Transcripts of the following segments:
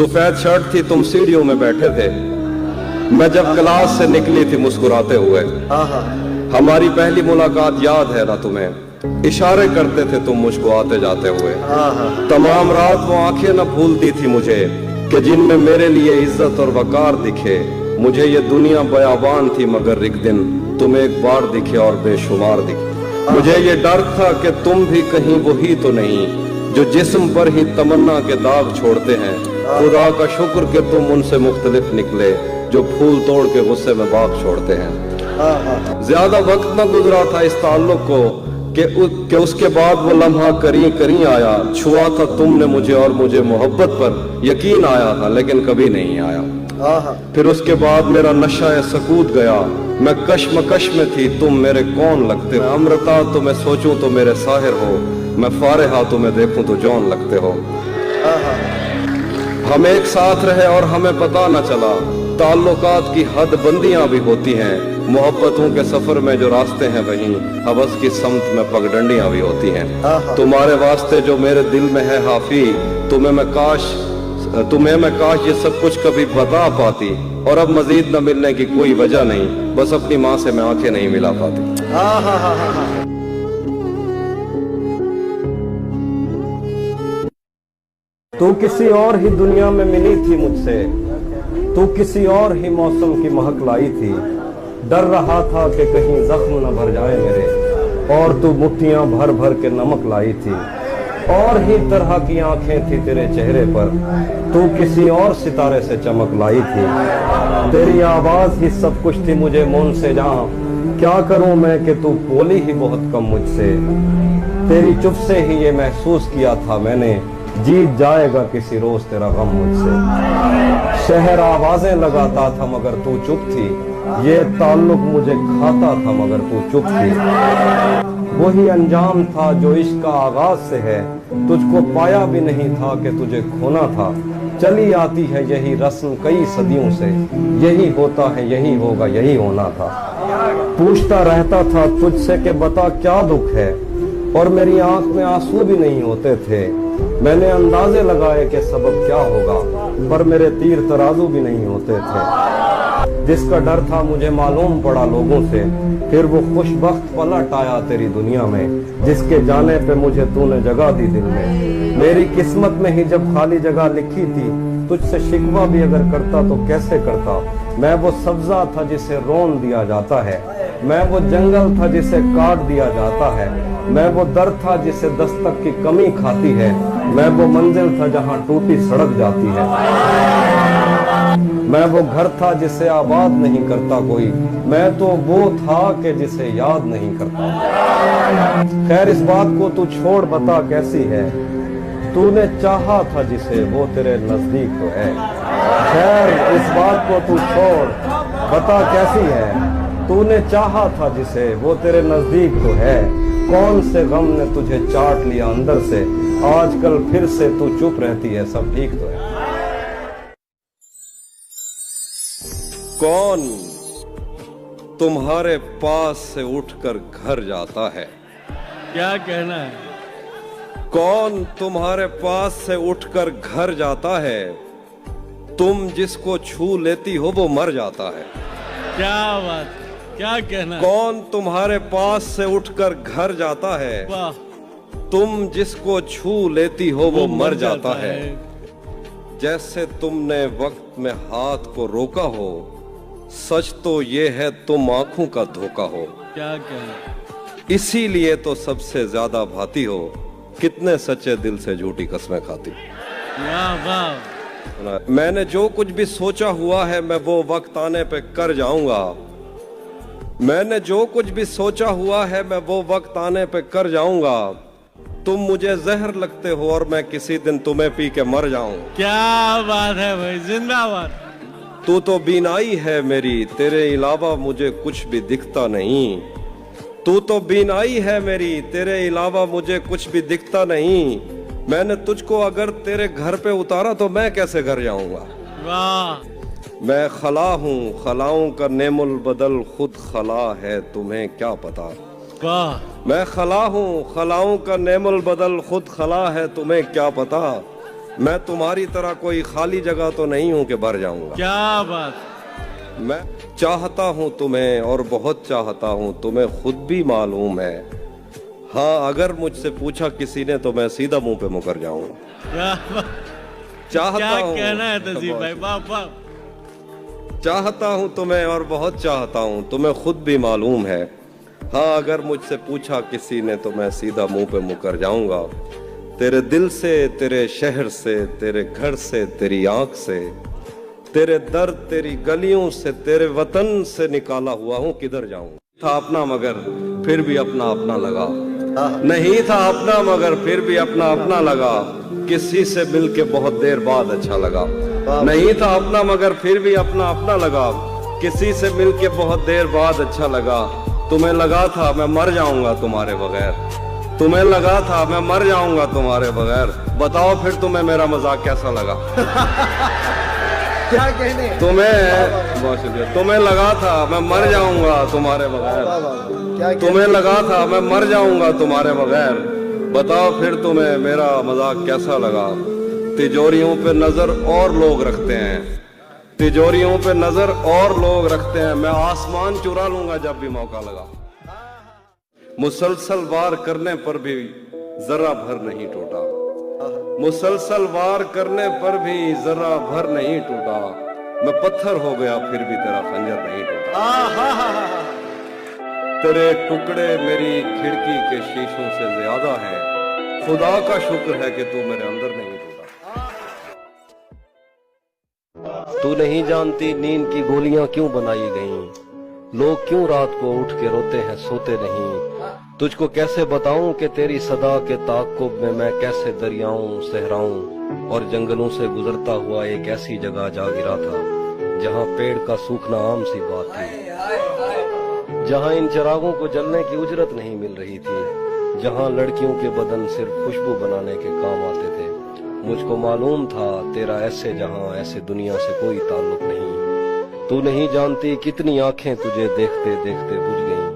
सफेद शर्ट थी, तुम सीढ़ियों में बैठे थे, मैं जब क्लास से निकली थी मुस्कुराते हुए। हमारी पहली मुलाकात याद है ना तुम्हें, इशारे करते थे तुम मुझको आते जाते हुए। तमाम रात वो आंखें न भूलती थी मुझे कि जिनमें मेरे लिए इज्जत और वकार दिखे। मुझे ये दुनिया बयाबान थी मगर एक दिन तुम एक बार दिखे और बेशुमार दिखे। मुझे ये डर था कि तुम भी कहीं वही तो नहीं जो जिस्म पर ही तमन्ना के दाग छोड़ते हैं। खुदा का शुक्र कि तुम उनसे मुख्तलिफ निकले जो फूल तोड़ के गुस्से में बाग छोड़ते हैं। ज्यादा वक्त न गुजरा था इस ताल्लुक को कि उसके बाद वो लम्हा करी करी आया। छुआ था तुमने मुझे और मुझे मोहब्बत पर यकीन आया था, लेकिन कभी नहीं आया। फिर उसके बाद मेरा नशा सकूत गया, मैं कश्मकश में थी, तुम मेरे कौन लगते हो। अमृता तो मैं सोचूं तो मेरे साहिर हो, मैं फारिहा तो मैं देखूं तो जौन लगते हो। हम एक साथ रहे और हमें पता न चला, ताल्लुकात की हद बंदियां भी होती हैं। मोहब्बतों के सफर में जो रास्ते हैं वहीं हवस की समत में पगडंडियां भी होती हैं। तुम्हारे वास्ते जो मेरे दिल में है हाफी, तुम्हें मैं काश ये सब कुछ कभी बता पाती। और अब मजीद न मिलने की कोई वजह नहीं, बस अपनी माँ से मैं आंखें नहीं मिला पाती। तू किसी और ही दुनिया में मिली थी मुझसे, तू किसी और ही मौसम की महक लाई थी। डर रहा था कि कहीं जख्म न भर जाए मेरे, और तू मुट्ठियां भर भर के नमक लाई थी। और ही तरह की आंखें थी तेरे चेहरे पर, तू किसी और सितारे से चमक लाई थी। तेरी आवाज ही सब कुछ थी मुझे मौन से जहां, क्या करूं मैं कि तू बोली ही बहुत कम मुझसे। तेरी चुप से ही ये महसूस किया था मैंने, जीत जाएगा किसी रोज तेरा गम मुझसे। शहर आवाजें लगाता था मगर तू चुप थी, ये ताल्लुक मुझे खाता था मगर तू चुप थी। वही अंजाम था जो इश्क का आगाज से है, तुझको पाया भी नहीं था कि तुझे खोना था। चली आती है यही रस्म कई सदियों से, यही होता है यही होगा यही होना था। पूछता रहता था तुझसे कि बता क्या दुख है, और मेरी आंख में आंसू भी नहीं होते थे। मैंने अंदाजे लगाए कि सबब क्या होगा, पर मेरे तीर तराजू भी नहीं होते थे। जिसका डर था मुझे मालूम पड़ा लोगों से, फिर वो खुशबख्त पलट आया तेरी दुनिया में, जिसके जाने पे मुझे तूने जगह दी दिल में। मेरी किस्मत में ही जब खाली जगह लिखी थी, तुझसे शिकवा भी अगर करता तो कैसे करता। मैं वो सब्जा था जिसे रोन दिया जाता है, मैं वो जंगल था जिसे काट दिया जाता है, मैं वो दर था जिसे दस्तक की कमी खाती है, मैं वो मंजिल था जहां टूटी सड़क जाती है, मैं वो घर था जिसे आबाद नहीं करता कोई, मैं तो वो था कि जिसे याद नहीं करता। खैर इस बात को तू छोड़ बता कैसी है, तूने चाहा था जिसे वो तेरे नजदीक तो है। खैर इस बात को तू छोड़ बता कैसी है, तूने चाहा था जिसे वो तेरे नजदीक तो है। कौन से गम ने तुझे चाट लिया अंदर से, आजकल फिर से तू चुप रहती है सब ठीक तो है। कौन तुम्हारे पास से उठकर घर जाता है, क्या कहना है? कौन तुम्हारे पास से उठकर घर जाता है, तुम जिसको छू लेती हो वो मर जाता है। क्या बात, क्या कहना है? कौन तुम्हारे पास से उठकर घर जाता है, वाह, तुम जिसको छू लेती हो वो मर जाता है। जैसे तुमने वक्त में हाथ को रोका हो, सच तो ये है तुम आंखों का धोखा हो। क्या कहना, इसीलिए तो सबसे ज्यादा भाती हो, कितने सच्चे दिल से झूठी कस्में खाती। वाह वाह। मैंने जो कुछ भी सोचा हुआ है मैं वो वक्त आने पे कर जाऊंगा, मैंने जो कुछ भी सोचा हुआ है मैं वो वक्त आने पे कर जाऊंगा। तुम मुझे जहर लगते हो और मैं किसी दिन तुम्हें पी के मर जाऊं। क्या बात है भाई, जिंदाबाद। तू तो बीनाई है मेरी, तेरे अलावा मुझे कुछ भी दिखता नहीं। तू तो बीनाई है मेरी, तेरे अलावा मुझे कुछ भी दिखता नहीं। मैंने तुझको अगर तेरे घर पे उतारा तो मैं कैसे घर जाऊंगा। वाह। मैं खला हूँ, खलाओं का नेमुल बदल खुद खला है, तुम्हें क्या पता। वाह। मैं खला हूँ, खलाओं का नेमुल बदल खुद खला है, तुम्हें क्या पता। मैं तुम्हारी तरह कोई खाली जगह तो नहीं हूं कि भर जाऊंगा। क्या बात, मैं चाहता हूं तुम्हें और बहुत चाहता हूं, तुम्हें खुद भी मालूम है। हाँ, अगर मुझसे पूछा किसी ने तो मैं सीधा मुंह पे मुकर जाऊंगा। क्या बात, चाहता क्या हूं, कहना है तहसीब भाई, वाह वाह। चाहता हूं तुम्हें और बहुत चाहता हूं, तुम्हें खुद भी मालूम है। हाँ, अगर मुझसे पूछा किसी ने तो मैं सीधा मुंह पे मुकर जाऊंगा। तेरे दिल से, तेरे शहर से, तेरे घर से, तेरी आंख से, तेरे दर्द, तेरी गलियों से, तेरे वतन से निकाला हुआ हूं, किधर जाऊं। था अपना मगर फिर भी अपना अपना लगा, नहीं था अपना मगर फिर भी अपना अपना लगा। किसी से मिलके बहुत देर बाद अच्छा लगा। नहीं था अपना मगर फिर भी अपना अपना लगा, किसी से मिलके बहुत देर बाद अच्छा लगा। तुम्हें लगा था मैं मर जाऊंगा तुम्हारे बगैर, तुम्हें लगा था मैं मर जाऊंगा तुम्हारे बगैर। बताओ फिर तुम्हें मेरा मजाक कैसा लगा। क्या कहने, बहुत शुक्रिया। तुम्हें लगा था मैं मर जाऊंगा तुम्हारे बगैर, क्या तुम्हें लगा था मैं मर जाऊंगा तुम्हारे बगैर। बताओ फिर तुम्हें मेरा मजाक कैसा लगा। तिजोरियों पे नजर और लोग रखते हैं, तिजोरियों पे नजर और लोग रखते हैं, मैं आसमान चुरा लूंगा जब भी मौका लगा। मुसलसल वार करने पर भी जरा भर नहीं टूटा, मुसलसल वार करने पर भी जरा भर नहीं टूटा। मैं पत्थर हो गया फिर भी तेरा खंजर नहीं टूटा। तेरे टुकड़े मेरी खिड़की के शीशों से ज्यादा हैं, खुदा का शुक्र है कि तू मेरे अंदर नहीं टूटा। तू नहीं जानती नींद की गोलियां क्यों बनाई गईं, लोग क्यों रात को उठ के रोते हैं सोते नहीं। तुझको कैसे बताऊं कि तेरी सदा के ताक़ुब में मैं कैसे दरियाओं सहराओं और जंगलों से गुजरता हुआ एक ऐसी जगह जा गिरा था जहां पेड़ का सूखना आम सी बात थी, जहां इन चिरागों को जलने की उजरत नहीं मिल रही थी, जहां लड़कियों के बदन सिर्फ खुशबू बनाने के काम आते थे। मुझको मालूम था तेरा ऐसे जहां ऐसे दुनिया से कोई ताल्लुक नहीं। तू नहीं जानती कितनी आंखें तुझे देखते देखते बुझ गईं,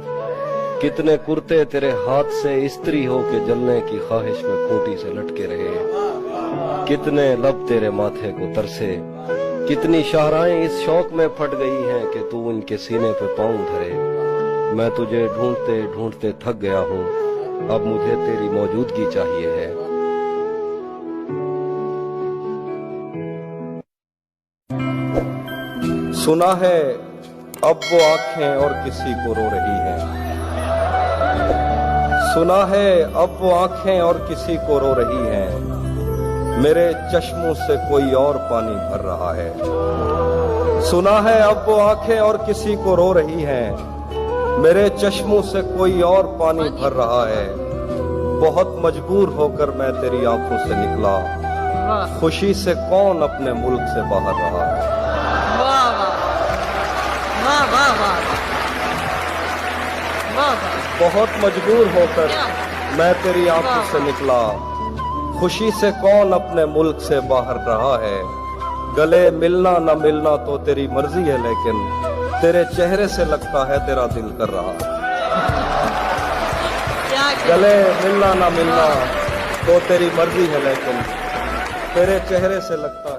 कितने कुर्ते तेरे हाथ से इस्त्री हो के जलने की ख्वाहिश में खूंटी से लटके रहे, कितने लब तेरे माथे को तरसे, कितनी शाहराएं इस शौक में फट गई हैं कि तू उनके सीने पे पांव धरे। मैं तुझे ढूंढते ढूंढते थक गया हूँ, अब मुझे तेरी मौजूदगी चाहिए है। सुना है अब वो आंखें और किसी को रो रही हैं, सुना है अब वो आंखें और किसी को रो रही हैं, मेरे चश्मों से कोई और पानी भर रहा है। सुना है अब वो आंखें और किसी को रो रही हैं, मेरे चश्मों से कोई और पानी भर रहा है। बहुत मजबूर होकर मैं तेरी आंखों से निकला, खुशी से कौन अपने मुल्क से बाहर रहा है। बहुत मजबूर होकर मैं तेरी आंखों से निकला, खुशी से कौन अपने मुल्क से बाहर रहा है। गले मिलना न मिलना तो तेरी मर्जी है, लेकिन तेरे चेहरे से लगता है तेरा दिल कर रहा है। गले मिलना न मिलना तो तेरी मर्जी है, लेकिन तेरे चेहरे से लगता